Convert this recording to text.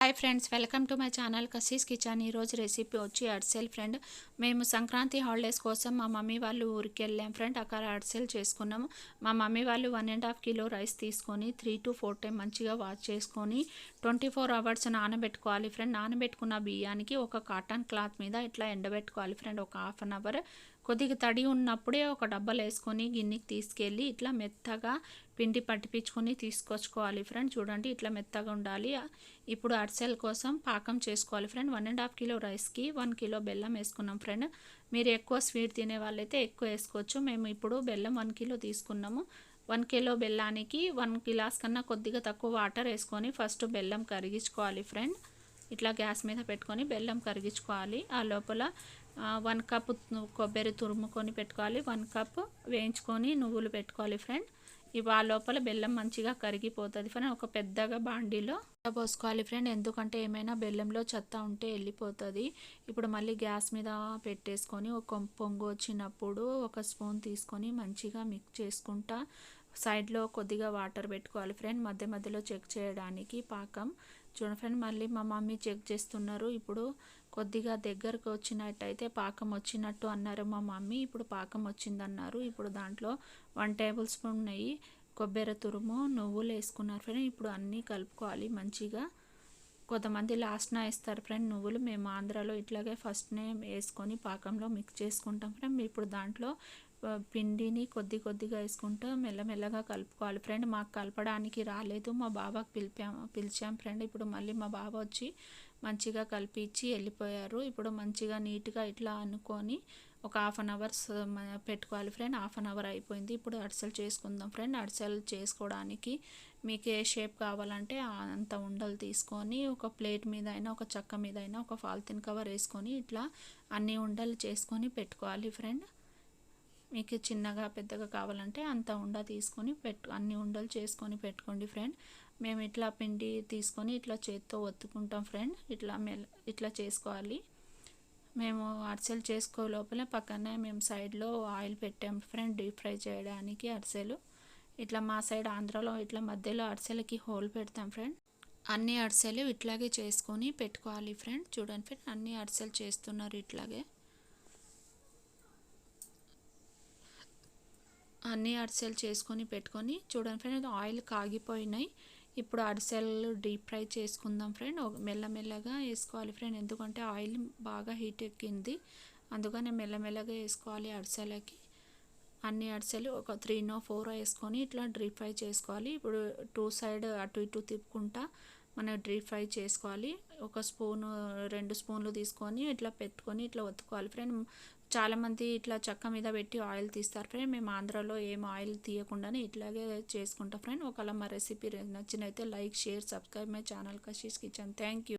Hi friends, welcome to my channel Kashish kitchen. ఈరోజు recipe వచ్చి అరిసెల్ ఫ్రెండ్. మేము సంక్రాంతి హాలిడేస్ కోసం మా మమ్మీ వాళ్ళు ఊరికి వెళ్ళాం ఫ్రెండ్. అక్కడ అరిసెల్ చేసుకున్నాము. మా మమ్మీ వాళ్ళు 1.5 కిలో రైస్ తీసుకొని 3 to 4 టైం మంచిగా వాష్ చేసుకొని 24 hours నానబెట్టుకోవాలి ఫ్రెండ్. నానబెట్టుకున్న బియ్యానికి ఒక కాటన్ క్లాత్ మీద ఇట్లా ఎండబెట్టుకోవాలి ఫ్రెండ్. ఒక 1/2 hour కొద్దిగా తడి ఉన్నప్పుడే ఒక డబ్బాలు వేసుకొని గిన్నెకి తీసుకెళ్ళి ఇట్లా మెత్తగా పిండి పట్టిపించుకొని తీసుకొచ్చుకోవాలి ఫ్రెండ్. చూడండి, ఇట్లా మెత్తగా ఉండాలి. ఇప్పుడు అరిసెల కోసం పాకం చేసుకోవాలి ఫ్రెండ్. 1.5 కిలో రైస్కి 1 కిలో బెల్లం వేసుకున్నాం ఫ్రెండ్. మీరు ఎక్కువ స్వీట్ తినే వాళ్ళైతే ఎక్కువ వేసుకోవచ్చు. మేము ఇప్పుడు బెల్లం 1 కిలో తీసుకున్నాము. 1 కిలో బెల్లానికి 1 గ్లాస్ కన్నా కొద్దిగా తక్కువ వాటర్ వేసుకొని ఫస్ట్ బెల్లం కరిగించుకోవాలి ఫ్రెండ్. ఇట్లా గ్యాస్ మీద పెట్టుకొని బెల్లం కరిగించుకోవాలి. ఆ లోపల 1 కప్ కొబ్బరి తురుముకొని పెట్టుకోవాలి. 1 కప్ వేయించుకొని నువ్వులు పెట్టుకోవాలి ఫ్రెండ్. ఇవి ఆ లోపల బెల్లం మంచిగా కరిగిపోతుంది ఫ్రెండ్. ఒక పెద్దగా బాండీలో పోసుకోవాలి ఫ్రెండ్, ఎందుకంటే ఏమైనా బెల్లంలో చెత్త ఉంటే వెళ్ళిపోతుంది. ఇప్పుడు మళ్ళీ గ్యాస్ మీద పెట్టేసుకొని ఒక పొంగు వచ్చినప్పుడు ఒక స్పూన్ తీసుకొని మంచిగా మిక్స్ చేసుకుంటా సైడ్లో కొద్దిగా వాటర్ పెట్టుకోవాలి ఫ్రెండ్. మధ్య మధ్యలో చెక్ చేయడానికి పాకం. చూడండి ఫ్రెండ్, మళ్ళీ మా మమ్మీ చెక్ చేస్తున్నారు. ఇప్పుడు కొద్దిగా దగ్గరకు వచ్చినట్టయితే పాకం వచ్చినట్టు అన్నారు మా మమ్మీ. ఇప్పుడు పాకం వచ్చిందన్నారు. ఇప్పుడు దాంట్లో 1 టేబుల్ స్పూన్ నెయ్యి, కొబ్బరి తురుము, నువ్వులు వేసుకున్నారు ఫ్రెండ్. ఇప్పుడు అన్నీ కలుపుకోవాలి మంచిగా. కొంతమంది లాస్ట్న వేస్తారు ఫ్రెండ్ నువ్వులు. మేము ఆంధ్రాలో ఇట్లాగే ఫస్ట్నే వేసుకొని పాకంలో మిక్స్ చేసుకుంటాం ఫ్రెండ్. ఇప్పుడు దాంట్లో పిండిని కొద్దిగా వేసుకుంటూ మెల్లమెల్లగా కలుపుకోవాలి ఫ్రెండ్. మాకు కలపడానికి రాలేదు, మా బాబాకి పిలిచాం ఫ్రెండ్. ఇప్పుడు మళ్ళీ మా బాబా వచ్చి మంచిగా కలిపించి వెళ్ళిపోయారు. ఇప్పుడు మంచిగా నీట్గా ఇట్లా అనుకొని ఒక 1/2 hour పెట్టుకోవాలి ఫ్రెండ్. 1/2 hour అయిపోయింది. ఇప్పుడు అరిసెలు చేసుకుందాం ఫ్రెండ్. అరిసెలు చేసుకోవడానికి మీకు ఏ షేప్ కావాలంటే అంత ఉండలు తీసుకొని ఒక ప్లేట్ మీద అయినా ఒక చెక్క మీద అయినా ఒక పాలిథిన్ కవర్ వేసుకొని ఇట్లా అన్ని ఉండలు చేసుకొని పెట్టుకోవాలి ఫ్రెండ్. మీకు చిన్నగా పెద్దగా కావాలంటే అంత ఉండ తీసుకొని అన్ని ఉండలు చేసుకొని పెట్టుకోండి ఫ్రెండ్. మేము ఇట్లా పిండి తీసుకొని ఇట్లా చేత్తో ఒత్తుకుంటాం ఫ్రెండ్. ఇట్లా చేసుకోవాలి. మేము అరిసెలు చేసుకో లోపల పక్కనే మేము సైడ్లో ఆయిల్ పెట్టాం ఫ్రెండ్, డీప్ ఫ్రై చేయడానికి అరిసెలు. ఇట్లా మా సైడ్ ఆంధ్రాలో ఇట్లా మధ్యలో అరిసెలకి హోల్ పెడతాం ఫ్రెండ్. అన్ని అరిసెలు ఇట్లాగే చేసుకొని పెట్టుకోవాలి ఫ్రెండ్. చూడండి ఫ్రెండ్, అన్ని అరిసెలు చేస్తున్నారు ఇట్లాగే. అన్ని అరిసెలు చేసుకొని పెట్టుకొని చూడండి ఫ్రెండ్, ఆయిల్ కాగిపోయినాయి. ఇప్పుడు అరిసెలు డీప్ ఫ్రై చేసుకుందాం ఫ్రెండ్. మెల్లమెల్లగా వేసుకోవాలి ఫ్రెండ్, ఎందుకంటే ఆయిల్ బాగా హీట్ ఎక్కింది. అందుకని మెల్లమెల్లగా వేసుకోవాలి అరిసెలకి. అన్ని అరిసెలు ఒక 3-4 వేసుకొని ఇట్లా డీప్ ఫ్రై చేసుకోవాలి. ఇప్పుడు 2 సైడ్ అటు ఇటు తిప్పుకుంటా మనం డీప్ ఫ్రై చేసుకోవాలి. 1 స్పూను 2 స్పూన్లు తీసుకొని ఇట్లా పెట్టుకొని ఇట్లా ఒత్తుకోవాలి ఫ్రెండ్. చాలామంది ఇట్లా చెక్క మీద పెట్టి ఆయిల్ తీస్తారు ఫ్రెండ్. మేము ఆంధ్రాలో ఏం ఆయిల్ తీయకుండానే ఇట్లాగే చేసుకుంటాం ఫ్రెండ్. ఒకవేళ మా రెసిపీ నచ్చినైతే like, share, subscribe my channel Kashish kitchen. Thank you.